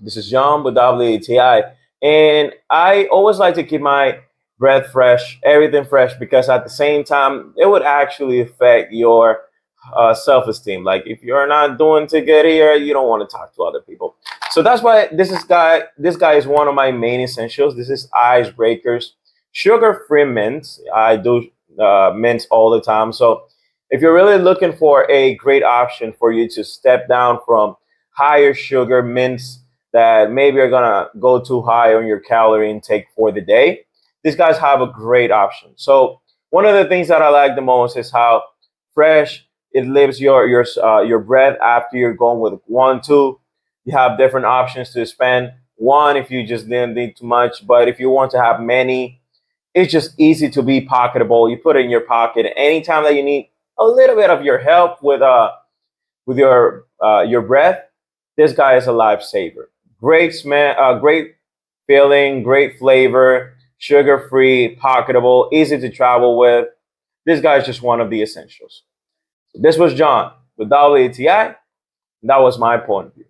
This is John with WATI, and I always like to keep my breath fresh, everything fresh, because at the same time, it would actually affect your self-esteem. Like if you're not doing too good here, you don't want to talk to other people. So that's why this guy is one of my main essentials. This is icebreakers, sugar-free mints. I do mints all the time. So if you're really looking for a great option for you to step down from higher sugar mints that maybe are gonna go too high on your calorie intake for the day, these guys have a great option. So one of the things that I like the most is how fresh it leaves your breath after you're going with 1, 2. You have different options to spend. One, if you just didn't need too much, but if you want to have many, it's just easy to be pocketable. You put it in your pocket anytime that you need a little bit of your help with your breath. This guy is a lifesaver. Great smell, great feeling, great flavor, sugar free, pocketable, easy to travel with. This guy is just one of the essentials. This was John with WATI. That was my point of view.